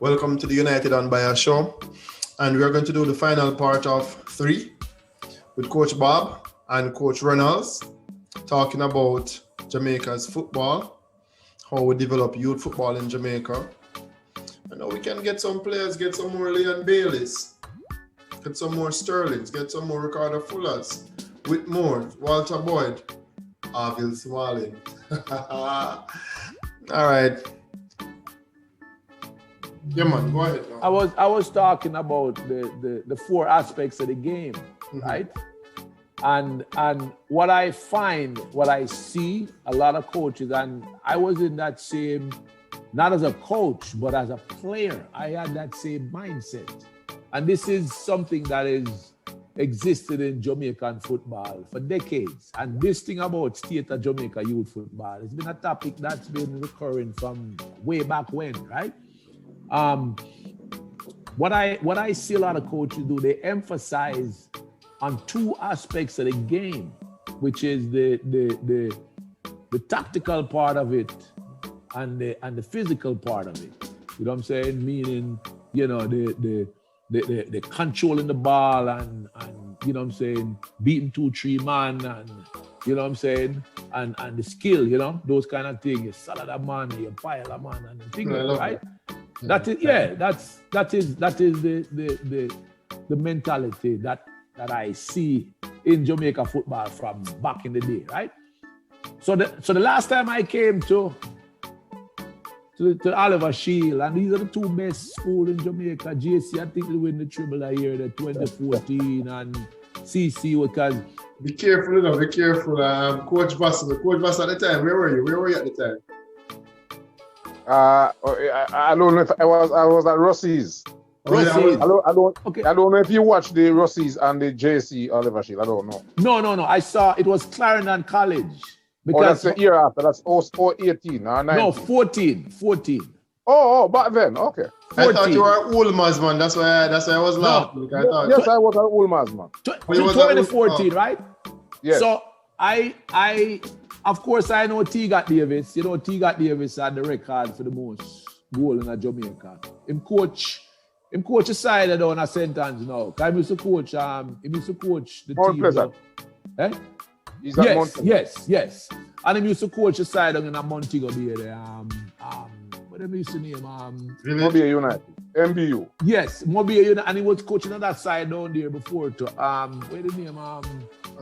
Welcome to the United Unbiased show. And we're going to do the final part of 3 with Coach Bob and Coach Reynolds, talking about Jamaica's football, how we develop youth football in Jamaica. And how we can get some players, get some more Leon Baileys, get some more Sterlings, get some more Ricardo Fullers, Whitmore, Walter Boyd, Arville Swalling. All right. Yeah, man, go ahead. I was talking about the 4 aspects of the game, right? And what I find, what I see, a lot of coaches, and I was in that same, not as a coach, but as a player, I had that same mindset. And this is something that is existed in Jamaican football for decades. And this thing about state of Jamaica youth football has been a topic that's been recurring from way back when, right? What I see a lot of coaches do, they emphasize on 2 aspects of the game, which is the tactical part of it and the physical part of it. You know what I'm saying? Meaning, you know, the controlling the ball and you know what I'm saying, beating 2-3 man and you know what I'm saying, and the skill, you know, those kind of things. You salad a man, you pile a man and things like that, right? That is the mentality that I see in Jamaica football from back in the day, right? So the last time I came to Oliver Shield, and these are the 2 best schools in Jamaica. JC, I think they win the treble that year, the 2014, and CC, because... Be careful, you know, be careful. Coach Vassell at the time, where were you? Where were you at the time? I don't know if I was at Rossi's. I don't know if you watched the Rossi's and the JC Oliver Shield. I don't know. No. I saw it was Clarendon College. Because that's the year after. That's 18 or 19. No, 14. Oh, back then. Okay. 14. I thought you were Ulmas, man. That's why I was laughing. Yes, I was at Ulmas, man. 2014, right? Yes. So I of course I know T. Got Davis. You know, T. Got Davis had the record for the most goal in Jamaica. Him coach a side down a St. Anne's now. He used to coach the Mount team. Pleasant. Eh? Yes. And he used to coach a side down in a Montego Bay there. What they used to name? Mobile United. MBU. Yes, Mobile United, and he was coaching on that side down there before too. What the name? A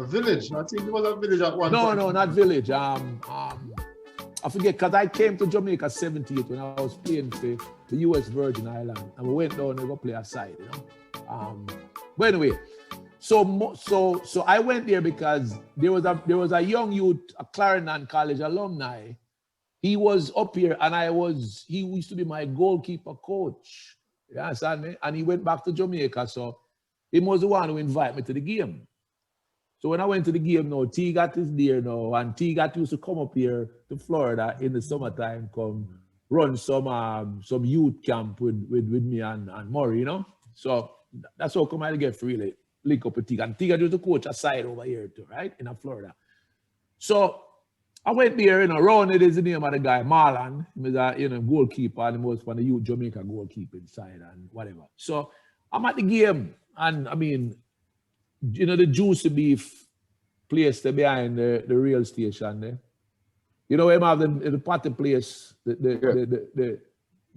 Village. I think it was a Village at one point. No, not Village. I forget, because I came to Jamaica 78 when I was playing for the US Virgin Islands, and we went down and go play a side, you know. But anyway, so I went there because there was a young youth, a Clarendon College alumni. He was up here, and he used to be my goalkeeper coach. You understand me? And he went back to Jamaica, so he was the one who invited me to the game. So when I went to the game now, T Got is there now, and T Got used to come up here to Florida in the summertime, come run some youth camp with me and Murray, you know. So that's how come I get really link up with T Got. And T Got used to coach a side over here too, right, in Florida. So I went there, you know, Ron, it is the name of the guy, Marlon. He was a goalkeeper, and he was from the youth Jamaica goalkeeping side and whatever. So I'm at the game, and I mean, you know, the Juicy Beef place there behind the rail station there. You know, them have the party place, the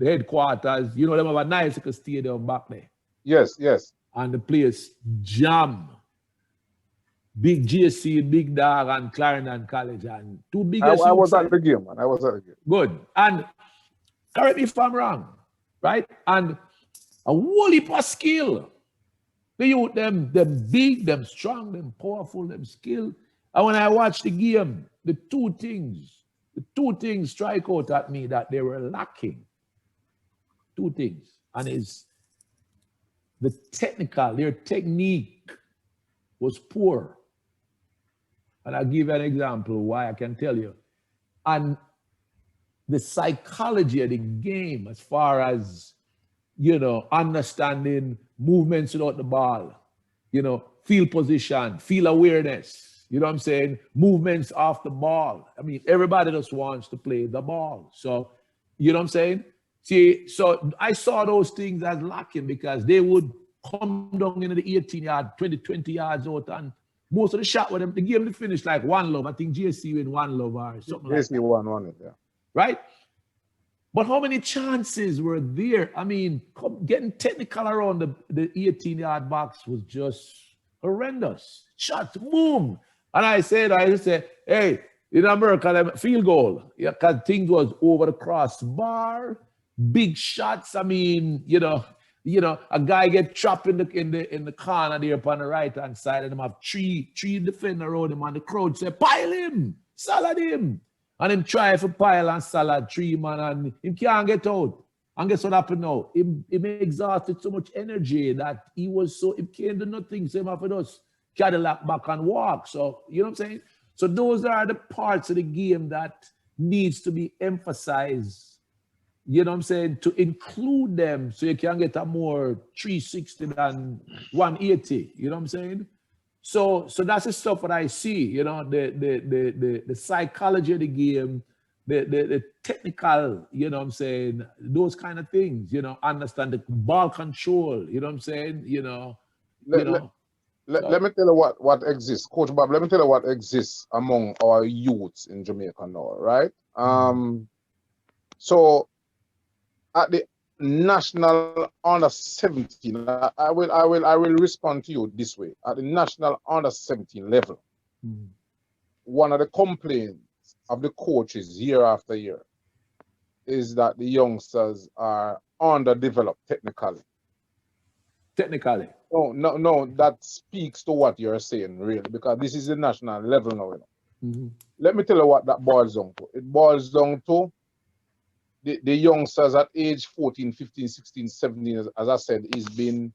headquarters. You know, them have a nice little stadium back there. Yes. And the place jam. Big JC, Big Dog, and Clarendon College, and 2 biggest. I was at the game, man. I was at the game. Good. And correct me if I'm wrong, right? And a whole heap of skill. The youth, them big, them strong, them powerful, them skill. And when I watched the game, the two things strike out at me that they were lacking. 2 things. And it's their technique was poor. And I'll give you an example why I can tell you. And the psychology of the game, as far as, you know, understanding movements without the ball, you know, field position, field awareness, you know what I'm saying? Movements off the ball. I mean, everybody just wants to play the ball. So, you know what I'm saying? See, so I saw those things as lacking because they would come down into the 18 yard, 20 yards out, and most of the shot with them, the game they finished like 1-love. I think JC win 1-love or something like that. JC won, yeah. Right? But how many chances were there? I mean, getting technical around the 18-yard box was just horrendous. Shot, boom. And I said, hey, in America, field goal. Yeah, because things was over the crossbar, big shots. I mean, you know, a guy get trapped in the corner there upon the right-hand side, and them have three defenders around him, and the crowd say, pile him, salad him. And him try for pile and salad 3 man, and him can't get out. And guess what happened now? Him exhausted so much energy that he can't do nothing. Same after us, Cadillac back and walk. So, you know what I'm saying? So those are the parts of the game that needs to be emphasized, you know what I'm saying, to include them so you can get a more 360 than 180, you know what I'm saying? So that's the stuff that I see, you know, the psychology of the game, the technical, you know what I'm saying, those kind of things, you know, understand the ball control, you know what I'm saying, Let me tell you what exists, Coach Bob. Let me tell you what exists among our youths in Jamaica now, right? So at the national under 17, I will respond to you this way. At the national under 17 level, one of the complaints of the coaches year after year is that the youngsters are underdeveloped technically. Technically? No, that speaks to what you're saying, really, because this is the national level now. You know? Let me tell you what that boils down to. It boils down to the youngsters at age 14, 15, 16, 17, as I said, is being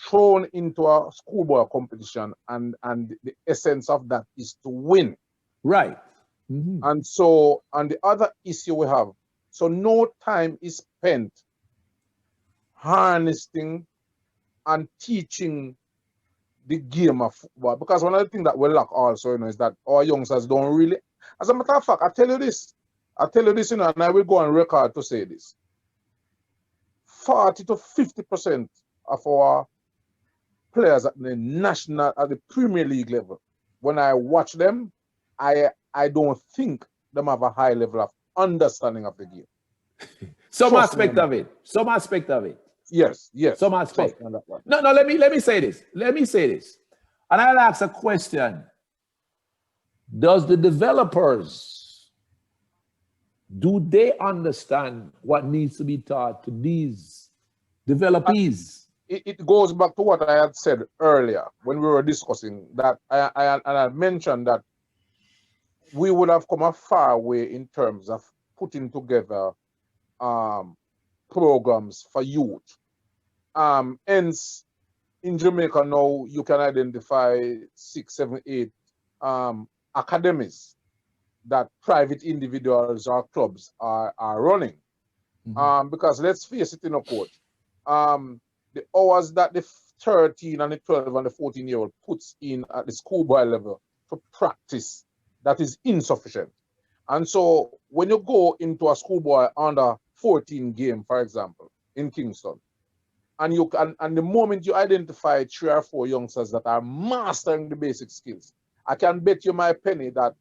thrown into a schoolboy competition, and the essence of that is to win. Right. And so, and the other issue we have, so no time is spent harnessing and teaching the game of football, because one of the things that we lack also, is that our youngsters don't really, as a matter of fact, I tell you this, and I will go on record to say this. 40 to 50% of our players at the Premier League level, when I watch them, I don't think them have a high level of understanding of the game. Some aspect of it. Yes. Some aspect. No, let me say this. And I'll ask a question. Does the developers, do they understand what needs to be taught to these developees? It goes back to what I had said earlier when we were discussing that, I mentioned that we would have come a far way in terms of putting together programs for youth. Hence, in Jamaica now, you can identify 6, 7, 8 academies that private individuals or clubs are running. Because let's face it, Coach, the hours that the 13 and the 12 and the 14-year-old puts in at the schoolboy level to practice, that is insufficient. And so when you go into a schoolboy under 14 game, for example, in Kingston, and the moment you identify 3 or 4 youngsters that are mastering the basic skills, I can bet you my penny that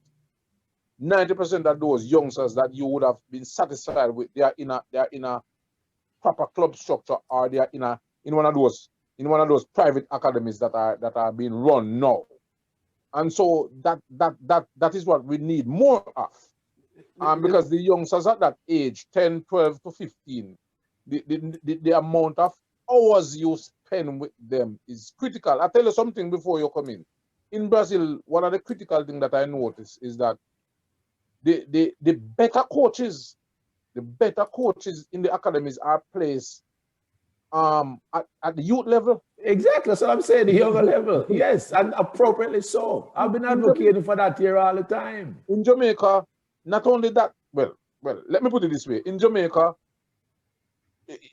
90% of those youngsters that you would have been satisfied with, they are in a proper club structure, or they are in one of those private academies that are being run now. And so that is what we need more of. Because the youngsters at that age, 10, 12 to 15, the amount of hours you spend with them is critical. I'll tell you something before you come in. In Brazil, one of the critical things that I notice is that the better coaches in the academies are placed at the youth level. Exactly, that's what I'm saying, the younger level. Yes, and appropriately so. I've been advocating for that here all the time. In Jamaica, not only that, well, let me put it this way. In Jamaica,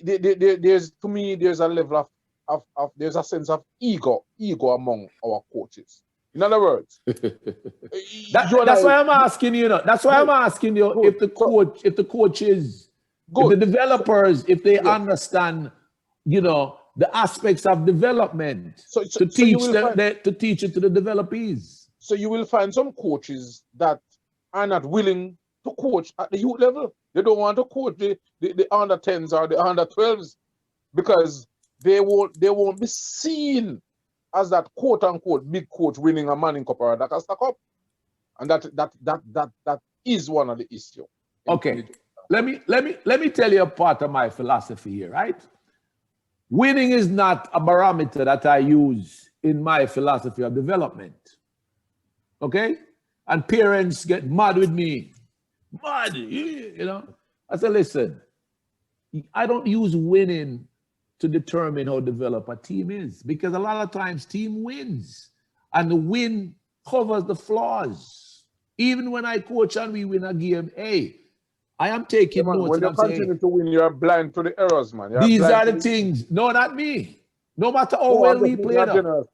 there's a level of there's a sense of ego among our coaches. In other words, that's why I'm asking you. That's why I'm asking you if the coaches Good. The developers, if they understand, you know, the aspects of development to teach it to the developees. So you will find some coaches that are not willing to coach at the youth level. They don't want to coach the under 10s or the under 12s because they won't be seen as that quote unquote big coach winning a Manning Cup or that can stack up. And that is one of the issues. Okay. Let me tell you a part of my philosophy here, right? Winning is not a barometer that I use in my philosophy of development. Okay? And parents get mad with me. Mad, you know. I said, listen, I don't use winning to determine how develop a team is, because a lot of times team wins and the win covers the flaws. Even when I coach and we win a game, hey, I am taking notes. When you continue to win, you're blind to the errors, man. These are the things. No, not me. No matter how well we play them.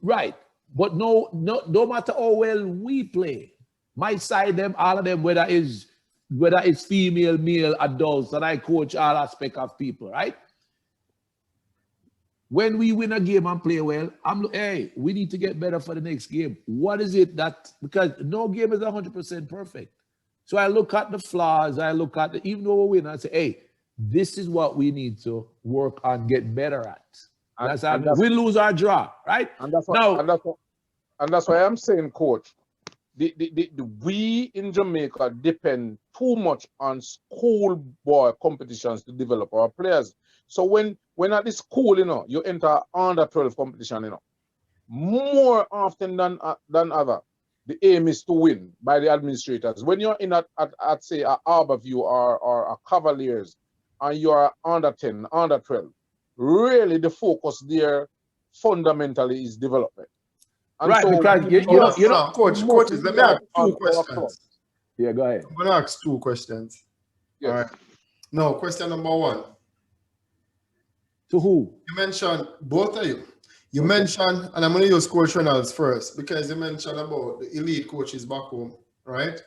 Right. But no matter how well we play, my side them, all of them, whether it's female, male, adults, that I coach all aspect of people, right? When we win a game and play well, hey, we need to get better for the next game. What is it that, because no game is 100% perfect. So I look at the flaws, even though we win, I say, hey, this is what we need to work on, get better at. We lose our draw, right? And that's why I'm saying, coach, we in Jamaica depend too much on schoolboy competitions to develop our players. So when at the school, you know, you enter under 12 competition, you know, more often than other, the aim is to win by the administrators. When you're in at say a Harborview or a Cavaliers, and you are under 10, under 12, really the focus there fundamentally is development. And right, so because you know, coaches, let me ask two questions. Yeah, go ahead. I'm gonna ask two questions. Yes. All right. No, question number one. To who? You mentioned, both of you. You mentioned, and I'm going to use Coach Reynolds first, because you mentioned about the elite coaches back home, right?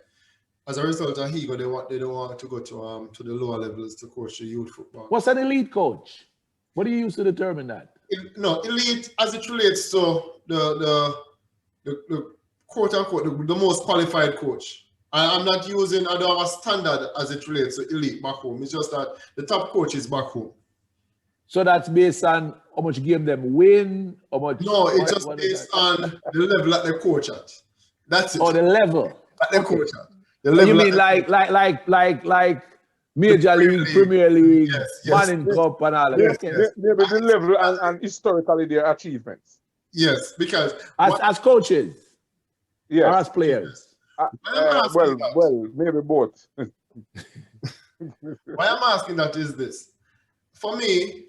As a result of Higo, they don't want to go to the lower levels to coach the youth football. What's an elite coach? What do you use to determine that? Elite as it relates to the quote unquote the most qualified coach. I'm not using a standard as it relates to elite back home. It's just that the top coach is back home. So that's based on how much game them win, how much. No, it's just based on the level that they coach at. That's it. Oh, the level that they coach at. The level you mean like Major League, Premier League, Manning Cup, and all of that? Maybe the level and historically their achievements. Yes, because as coaches, yes, or as players. Well, maybe both. Why I'm asking that is this: for me,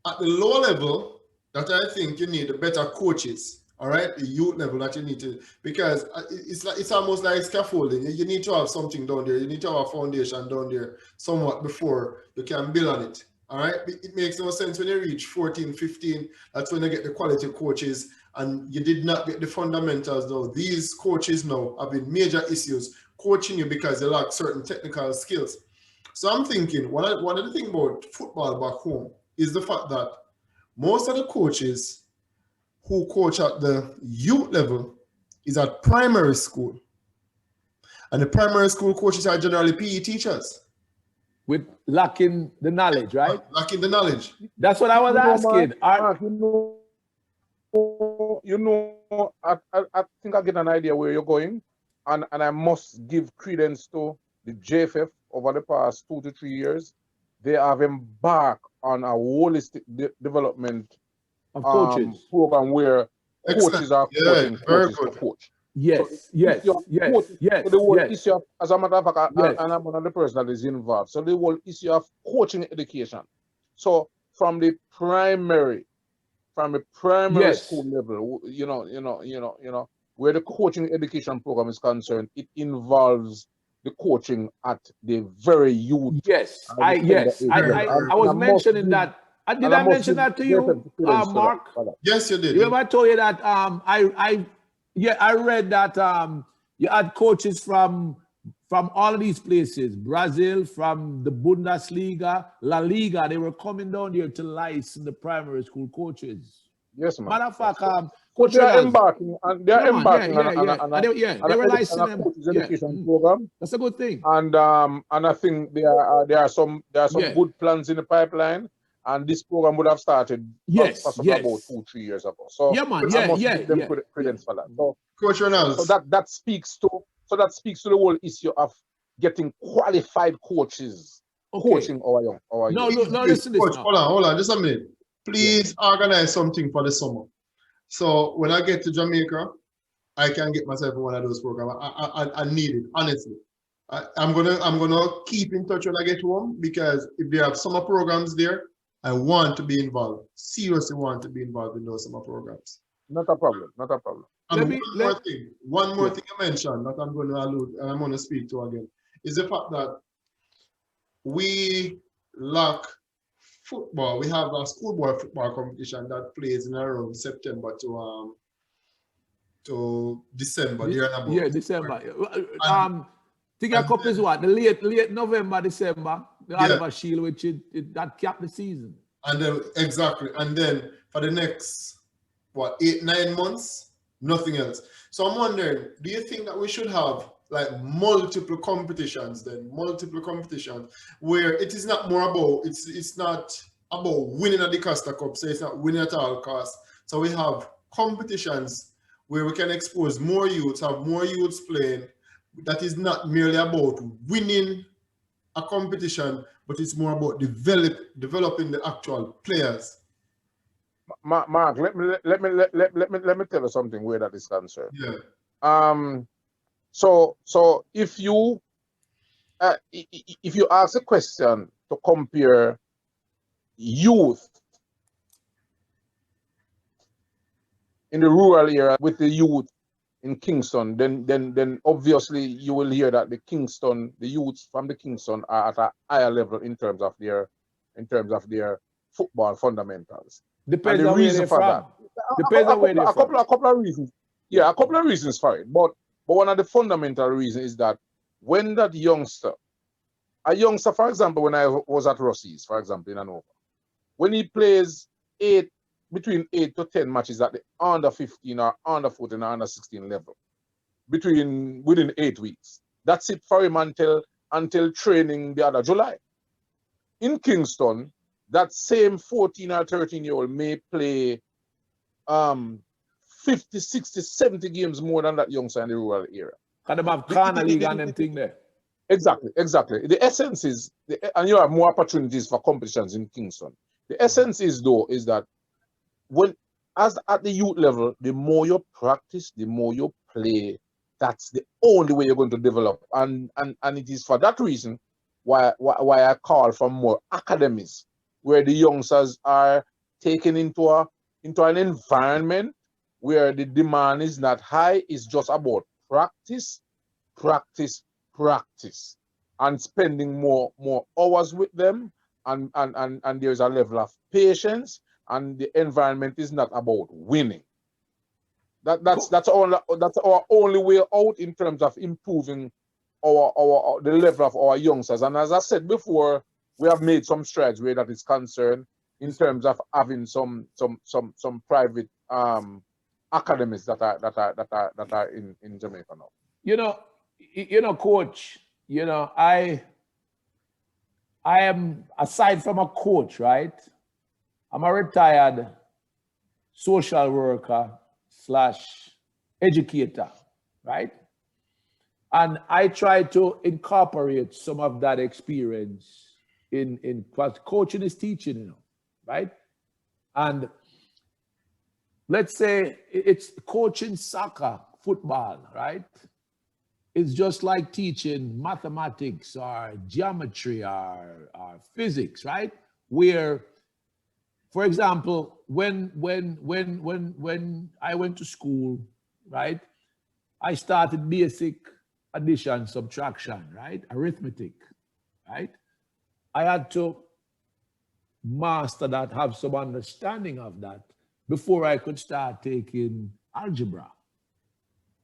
at the low level, that I think you need better coaches. All right, the youth level that you need to, because it's almost like scaffolding. You need to have something down there. You need to have a foundation down there somewhat before you can build on it. All right, it makes no sense when you reach 14, 15. That's when you get the quality coaches, and you did not get the fundamentals. Now these coaches now have been major issues coaching you because they lack certain technical skills. So I'm thinking one of the things about football back home is the fact that most of the coaches who coach at the youth level is at primary school. And the primary school coaches are generally PE teachers. With lacking the knowledge, right? Lacking the knowledge. That's what I was asking. Mark, I think I get an idea where you're going. And I must give credence to the JFF over the past 2 to 3 years. They have embarked on a holistic development of coaches program where coaches are coaching coaches to coach. Yes, yes. So the whole issue of, as a matter of fact, and I'm one of the person that is involved. So the whole issue of coaching education. So from the primary school level, you know, where the coaching education program is concerned, it involves the coaching at the very youth. Yes, I was mentioning that. Did I mention that to you, Mark? Yes, you did. You ever told you that I read that you had coaches from from all of these places, Brazil, from the Bundesliga, La Liga, they were coming down here to license the primary school coaches. Yes, man. Matter of fact, So Coach they are Reynolds, embarking, and they are embarking they were licensing on a them. coaches education program. That's a good thing. And I think there are some good plans in the pipeline, and this program would have started possibly about 2-3 years ago. So yeah, man, I must give them credence for that. So Coach Reynolds. So that speaks to the whole issue of getting qualified coaches coaching our young. No, listen to this. Coach, hold on, just a minute. Please organize something for the summer. So when I get to Jamaica, I can get myself in one of those programs. I need it, honestly. I'm gonna keep in touch when I get home, because if they have summer programs there, I want to be involved. Seriously want to be involved in those summer programs. Not a problem. And one more thing you mentioned that I'm going to allude and I'm going to speak to again is the fact that we lack football. We have a schoolboy football competition that plays in around September to December. December. Tiger Cup is what? The late November, December. The Oliver Shield, which that capped the season. And then exactly. And then for the next 8-9 months, nothing else. So I'm wondering, do you think that we should have like multiple competitions where it is not more about it's not about winning at the Costa Cup, so it's not winning at all costs. So we have competitions where we can expose more youths, have more youths playing. That is not merely about winning a competition, but it's more about developing the actual players. Mark, let me tell you something where that is concerned. Yeah. So if you ask a question to compare youth in the rural area with the youth in Kingston, then obviously you will hear that the youths from the Kingston are at a higher level in terms of their football fundamentals. Depends on where they're from. Depends on where they're from. A couple of reasons. Yeah, a couple of reasons for it. But one of the fundamental reasons is that when a youngster, for example, when I was at Rossi's, for example, in Hanover, when he plays between 8 to 10 matches at the under 15 or under 14 or under 16 level, within 8 weeks, that's it for him until training the other July. In Kingston, that same 14 or 13-year-old may play 50, 60, 70 games more than that youngster in the rural area. Can they have Corner League and them thing there? Exactly. The essence is, and you have more opportunities for competitions in Kingston. The essence is that as at the youth level, the more you practice, the more you play, that's the only way you're going to develop. And it is for that reason why I call for more academies, where the youngsters are taken into an environment where the demand is not high. It's just about practice, and spending more hours with them, and there's a level of patience, and the environment is not about winning. That's our only way out in terms of improving the level of our youngsters. And as I said before, we have made some strides where that is concerned in terms of having some private academies that are in Jamaica now. You know, Coach. I am, aside from a coach, right? I'm a retired social worker / educator, right? And I try to incorporate some of that experience in what coaching is teaching, right? And let's say it's coaching soccer, football, right? It's just like teaching mathematics or geometry or physics, right? Where, for example, when I went to school, right, I started basic addition, subtraction, right, arithmetic, right? I had to master that, have some understanding of that before I could start taking algebra,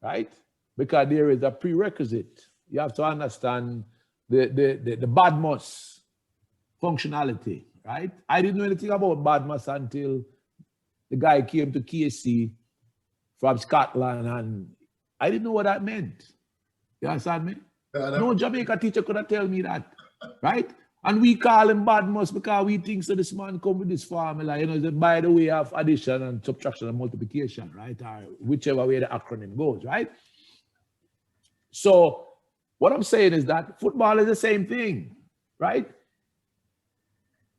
right? Because there is a prerequisite You have to understand the badmus functionality, right? I didn't know anything about badmus until the guy came to KC from Scotland, and I didn't know what that meant. You understand me? No Jamaica teacher could have tell me that, right? And we call him badmus because we think so this man come with this formula, you know, that by the way of addition and subtraction and multiplication, right? Or whichever way the acronym goes, right? So what I'm saying is that football is the same thing, right?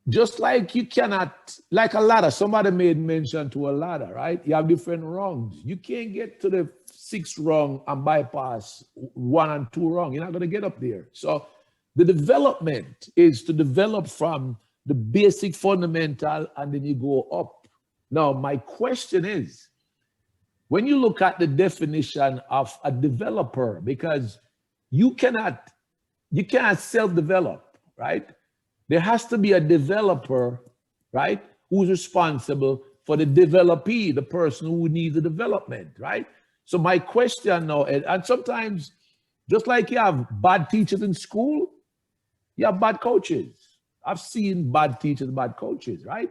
Just like you cannot, like a ladder, somebody made mention to a ladder, right? You have different rungs. You can't get to the 6th rung and bypass 1 and 2 rung. You're not going to get up there. So the development is to develop from the basic fundamental and then you go up. Now, my question is, when you look at the definition of a developer, because you cannot self-develop, right? There has to be a developer, right, who's responsible for the developee, the person who needs the development, right? So my question now, and sometimes, just like you have bad teachers in school, you have bad coaches. I've seen bad teachers, bad coaches, right?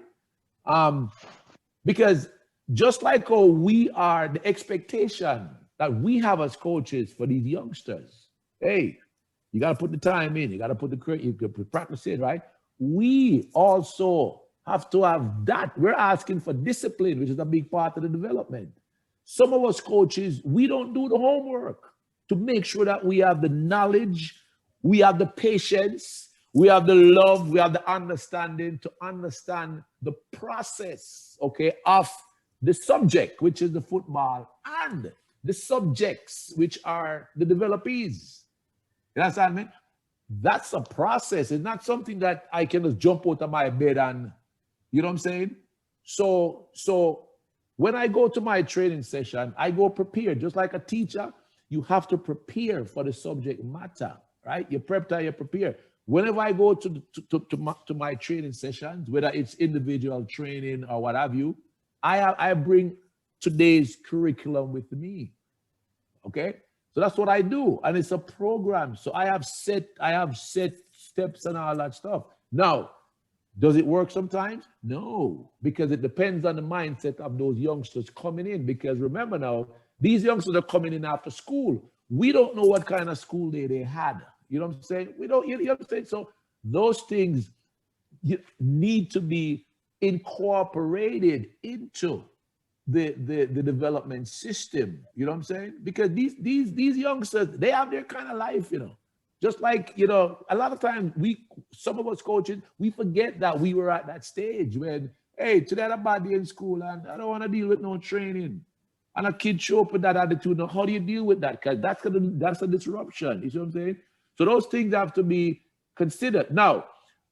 Because just like how we are, the expectation that we have as coaches for these youngsters, hey, you got to put the time in, you got to put the practice in, right? We also have to have that. We're asking for discipline, which is a big part of the development. Some of us coaches, we don't do the homework to make sure that we have the knowledge, we have the patience, we have the love, we have the understanding to understand the process, okay, of the subject, which is the football, and the subjects, which are the developees. You understand me? That's a process. It's not something that I can just jump out of my bed and, you know what I'm saying? So when I go to my training session, I go prepared. Just like a teacher, you have to prepare for the subject matter, right? You prep time, you prepare. Whenever I go to my training sessions, whether it's individual training or what have you, I bring today's curriculum with me, okay? So that's what I do, and it's a program. So I have set steps and all that stuff. Now, does it work sometimes? No, because it depends on the mindset of those youngsters coming in. Because remember now, these youngsters are coming in after school. We don't know what kind of school day they had. You know what I'm saying? We don't. You know what I'm saying? So those things need to be incorporated into the development system. You know what I'm saying? Because these youngsters, they have their kind of life, you know. Just like, you know, a lot of times some of us coaches, we forget that we were at that stage when, hey, today I had a bad day in school and I don't want to deal with no training. And a kid show up with that attitude. Now, how do you deal with that? Because that's a disruption. You see what I'm saying? So those things have to be considered. Now,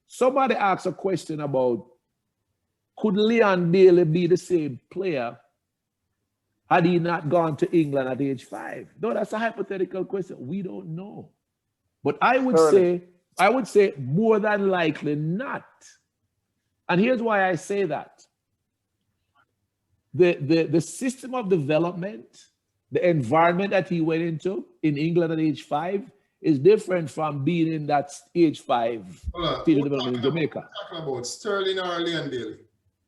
somebody asked a question about, could Leon Bailey be the same player had he not gone to England at age 5? No, that's a hypothetical question. We don't know. But I would say more than likely not. And here's why I say that. The system of development, the environment that he went into in England at age 5 is different from being in that age 5 stage of development in Jamaica. Talking about Sterling or Leon Bailey?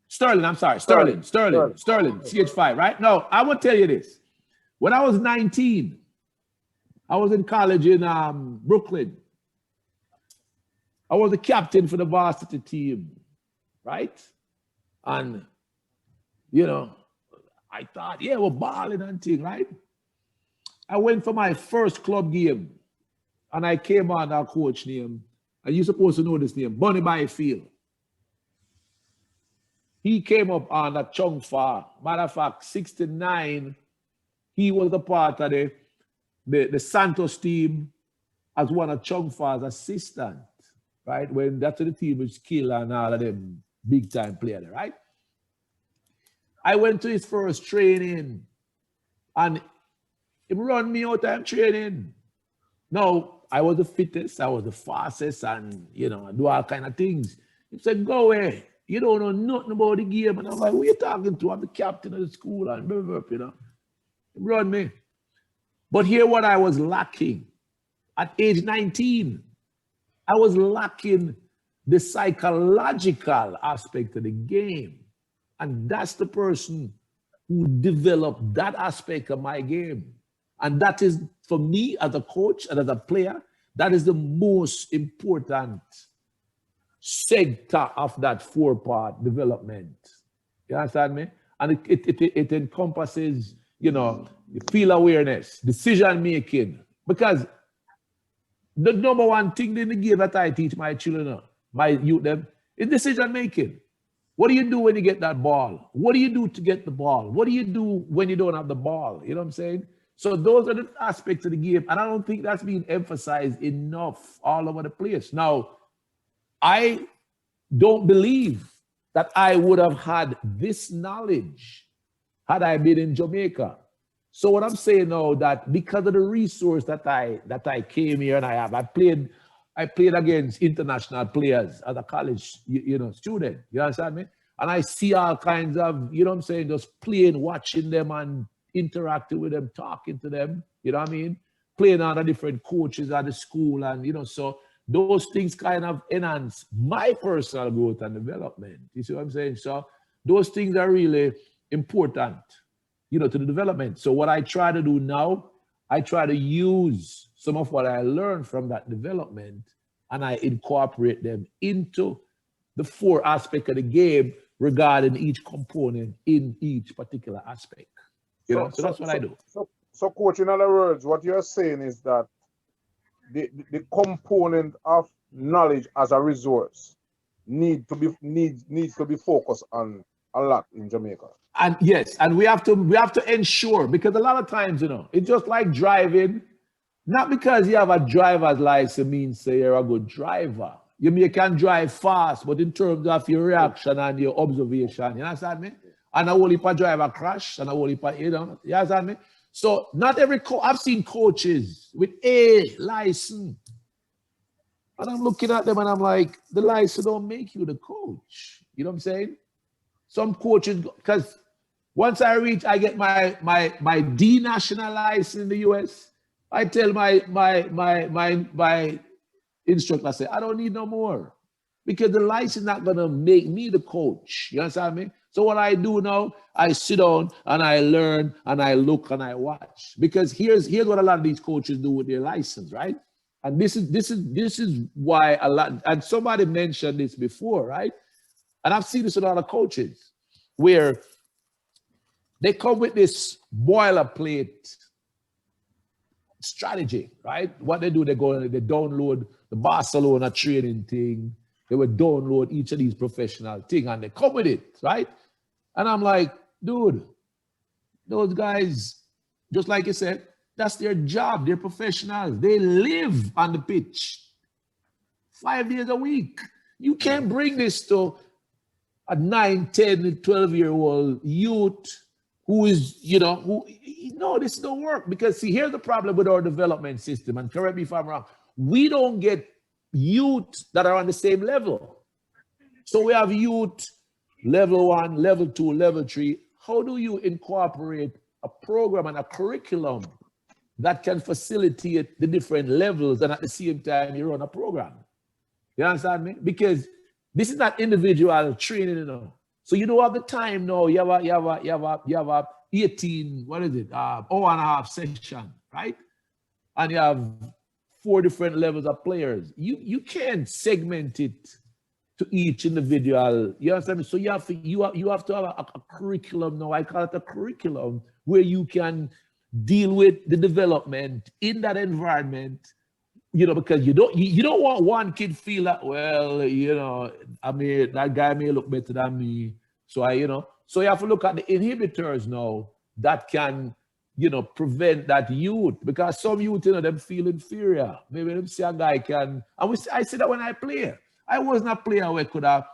Sterling, I'm sorry, Sterling, stage 5, right? No, I will tell you this. When I was 19, I was in college in Brooklyn. I was the captain for the varsity team, right? And, you know, I thought, yeah, we're balling and thing, right? I went for my first club game, and I came on our coach name, and you're supposed to know this name, Bunny Byfield. He came up on a Chung Fa. Matter of fact, 69, he was a part of the Santos team as one of Chung Fa's assistants, right? When that's the team was killed and all of them big time players, right? I went to his first training and he run me out time training. Now, I was the fittest, I was the fastest, and, you know, I do all kind of things. He said, go away. You don't know nothing about the game. And I'm like, who are you talking to? I'm the captain of the school and blah, you know. Run me. But here what I was lacking. at age 19. I was lacking the psychological aspect of the game. And that's the person who developed that aspect of my game. And that is, for me as a coach and as a player, that is the most important sector of that 4-part development. You understand me? And it encompasses, field awareness, decision making. Because the number one thing in the game that I teach my children, my youth, them, is decision making. What do you do when you get that ball? What do you do to get the ball? What do you do when you don't have the ball? You know what I'm saying? So those are the aspects of the game. And I don't think that's being emphasized enough all over the place. Now, I don't believe that I would have had this knowledge had I been in Jamaica. So what I'm saying now, that because of the resource that I came here and I played against international players as a college student. You understand me? And I see all kinds of, just playing, watching them and interacting with them, talking to them, you know what I mean? Playing under different coaches at the school, and so those things kind of enhance my personal growth and development. You see what I'm saying? So those things are really important, to the development. So what I try to do now, I try to use some of what I learned from that development and I incorporate them into the 4 aspects of the game regarding each component in each particular aspect. So that's what I do. So, coach, in other words, what you're saying is that the component of knowledge as a resource needs to be focused on a lot in Jamaica. And yes, and we have to ensure, because a lot of times, it's just like driving. Not because you have a driver's license means say you're a good driver. You can drive fast, but in terms of your reaction and your observation, you understand me? And a whole heap of driver crash, and a whole heap of, you understand me? So not every I've seen coaches with a license. And I'm looking at them and I'm like, the license don't make you the coach. You know what I'm saying? Some coaches, because once I get my D national license in the US, I tell my instructor, I say, I don't need no more. Because the license is not gonna make me the coach. You understand me? So what I do now, I sit down and I learn and I look and I watch. Because here's what a lot of these coaches do with their license, right? And this is why a lot, and somebody mentioned this before, right? And I've seen this with a lot of coaches where they come with this boilerplate strategy, right? What they do, they download the Barcelona training thing. They would download each of these professional things and they come with it, right? And I'm like, dude, those guys, just like you said, that's their job. They're professionals. They live on the pitch 5 days a week. You can't bring this to a 9, 10, 12-year-old youth who is, no, this don't work. Because see, here's the problem with our development system, and correct me if I'm wrong. We don't get youth that are on the same level. So we have youth level 1, level 2, level 3. How do you incorporate a program and a curriculum that can facilitate the different levels and at the same time you run a program? You understand me? Because this is not individual training, So you don't have the time now. You have a 18, what is it? Hour and a half session, right? And you have 4 different levels of players. You can't segment it to each individual. You understand me? So you have to have a curriculum now. I call it a curriculum where you can deal with the development in that environment. Because you don't want one kid feel that, well, that guy may look better than me. So so you have to look at the inhibitors now that can, prevent that youth. Because some youth, them feel inferior. Maybe them see a guy can, I say that when I play. I wasn't a player where could have,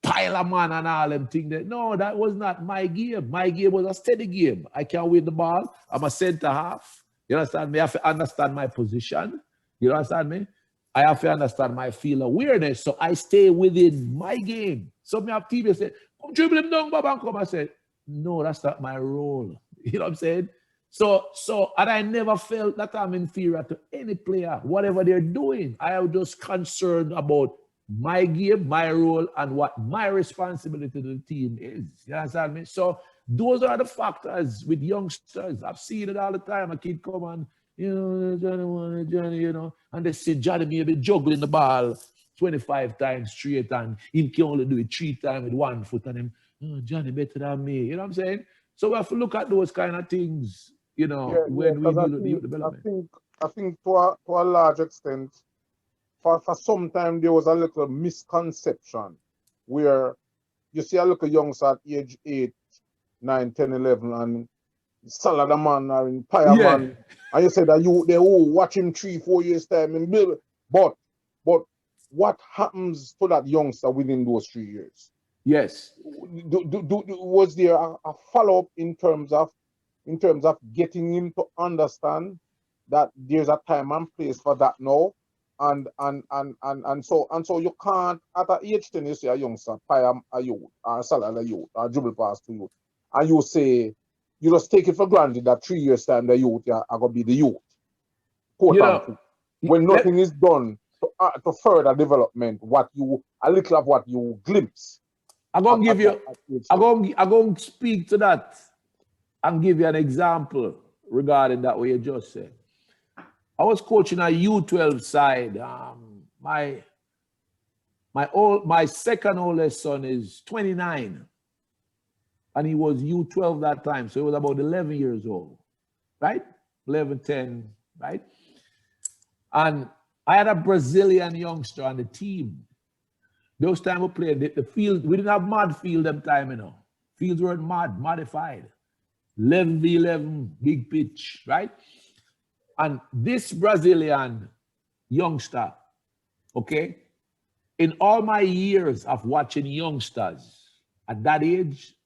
pile a man and all them things. No, that was not my game. My game was a steady game. I can win the ball. I'm a center half. You understand me? I have to understand my position. You understand me? I have to understand my field awareness. So I stay within my game. So me have teammates say, come dribble him down, Bob, and come. I said, no, that's not my role. You know what I'm saying? And I never felt that I'm inferior to any player, whatever they're doing. I am just concerned about my game, my role, and what my responsibility to the team is. You understand me? So those are the factors with youngsters. I've seen it all the time. A kid come on, Johnny, and they see Johnny maybe juggling the ball 25 times straight, and he can only do it 3 times with 1 foot, and him, Johnny better than me. You know what I'm saying? So we have to look at those kind of things, when we deal with the youth development. I think to a large extent, for some time there was a little misconception where you see a little youngster at age 8, 9, 10, 11, and Salad man or in Pireman, and you say that they watch him 3, 4 years time and build. But what happens to that youngster within those 3 years? Yes. Was there a follow-up in terms of getting him to understand that there's a time and place for that now? And so you can't at an age 10 you see a youngster pie a youth or salad a youth or dribble pass to you, and you say you just take it for granted that 3 years time the youth are gonna be the youth. When nothing is done to further development, a little of what you glimpse. I'm gonna speak to that and give you an example regarding that what you just said. I was coaching a U12 side. My second oldest son is 29, and he was U12 that time, so he was about 11 years old, right? 11, 10, right? And I had a Brazilian youngster on the team. Those time we played the field. We didn't have mud field them time, Fields weren't modified. 11v11, big pitch, right? And this Brazilian youngster, okay, in all my years of watching youngsters at that age,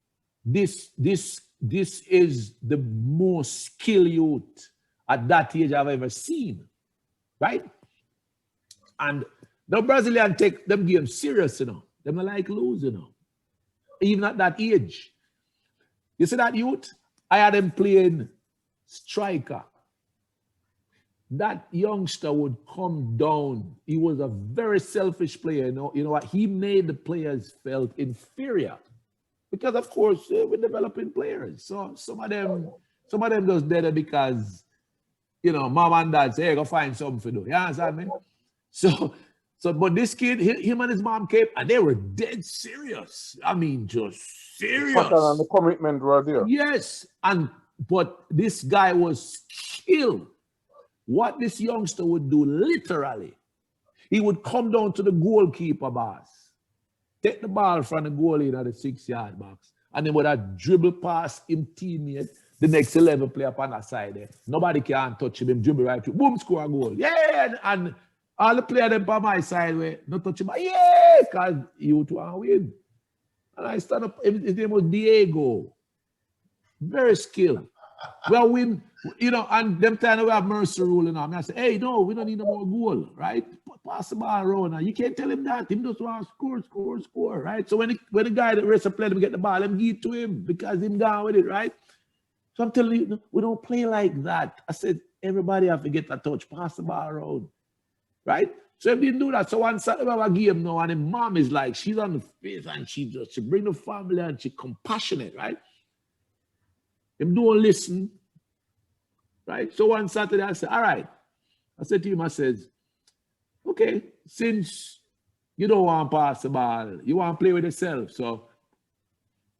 this is the most skilled youth at that age I've ever seen, right? And the Brazilian take them games serious, Them not like lose, even at that age. You see that youth? I had him playing striker. That youngster would come down. He was a very selfish player. You know what? He made the players felt inferior because, of course, we're developing players. So some of them just did it because, mom and dad say, hey, go find something to do. You understand me? So, but this kid, him and his mom came, and they were dead serious. I mean, just serious. And the commitment were there. Yes, but this guy was skilled. What this youngster would do, literally, he would come down to the goalkeeper box, take the ball from the goalie in the 6-yard box, and then would have dribble past him teammate, the next 11 player on that side there. Nobody can touch him, dribble right through, boom, score a goal. Yeah, and all the players them on my side where not touch him, yeah, because you two are win. And I stand up, his name was Diego. Very skilled. Well, win, and them time we have mercy rule, and I say, hey, no, we don't need no more goal, right? Pass the ball around. You can't tell him that. Him just want to score, right? So when the guy that rest of play, him get the ball, them give it to him because him down with it, right? So I'm telling you, we don't play like that. I said, everybody have to get a touch, pass the ball around, right? So if they didn't do that, so one Saturday we have a game now, and the mom is like, she's on the face, and she bring the family, and she compassionate, right? Him don't listen, right? So one Saturday I said, all right. I said to him, I says, okay, since you don't want to pass the ball, you want to play with yourself. So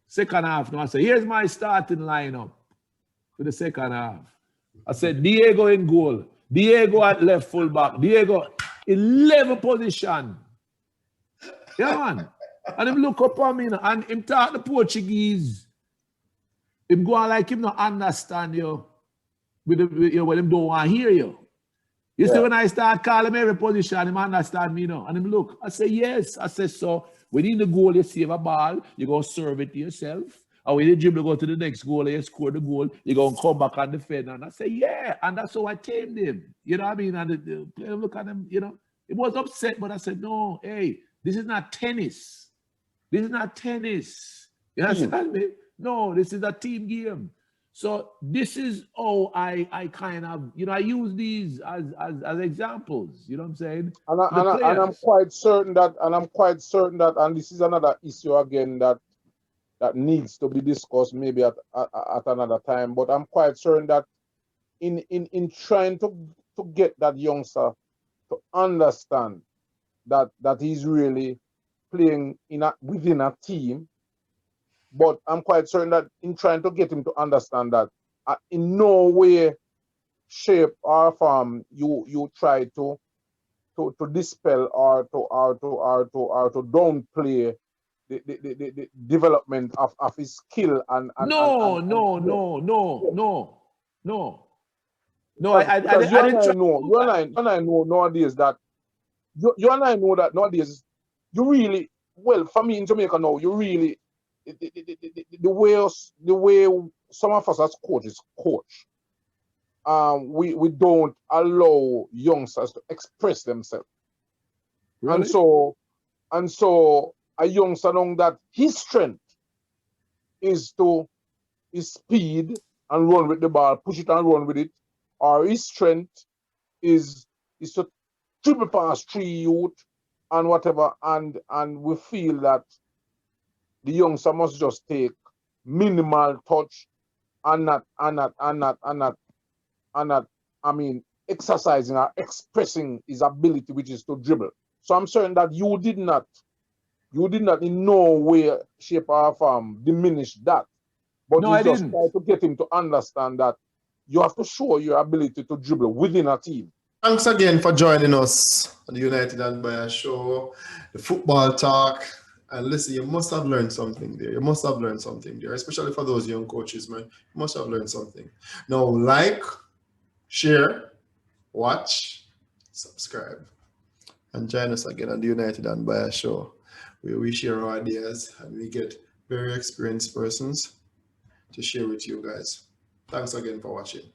second half, now I said, here's my starting lineup for the second half. I said, Diego in goal. Diego at left fullback. Diego in level position. Yeah, man. And him look up on me and him talk the Portuguese. Him go on like him not understand you. When him don't want to hear you. You see, when I start calling him every position, him understand me now. And him look. I say, yes. I say, so within the goal, you save a ball, you go serve it to yourself. And when you dribble, go to the next goal, and you score the goal, you go and come back and defend. And I say, yeah. And that's how I tamed him. You know what I mean? And the player look at him, He was upset, but I said, no, hey, this is not tennis. This is not tennis. You understand me? No, this is a team game. So this is how I kind of, I use these as examples, you know what I'm saying? And I'm quite certain that, and this is another issue again that needs to be discussed maybe at another time. But I'm quite certain that in trying to get that youngster to understand that he's really playing within a team, but I'm quite certain that in trying to get him to understand that in no way, shape, or form you try to dispel or to downplay the development of his skill and No. Because you and I know nowadays that you and I know that nowadays you really, well, for me in Jamaica now, you really the way some of us as coaches coach, we don't allow youngsters to express themselves. Really? And so a youngster knowing that his strength is speed and run with the ball, push it and run with it, or his strength is to dribble past 3 youth and whatever, and we feel that the youngster must just take minimal touch and not I mean exercising or expressing his ability, which is to dribble. So I'm certain that you did not in no way, shape, or form diminish that. But No, you I just didn't. try to get him to understand that you have to show your ability to dribble within a team. Thanks again for joining us on the United Unbiased show, the football talk. And listen, you must have learned something there. You must have learned something there, especially for those young coaches, man. You must have learned something. Now, like, share, watch, subscribe, and join us again on the United Unbiased show, where we share our ideas and we get very experienced persons to share with you guys. Thanks again for watching.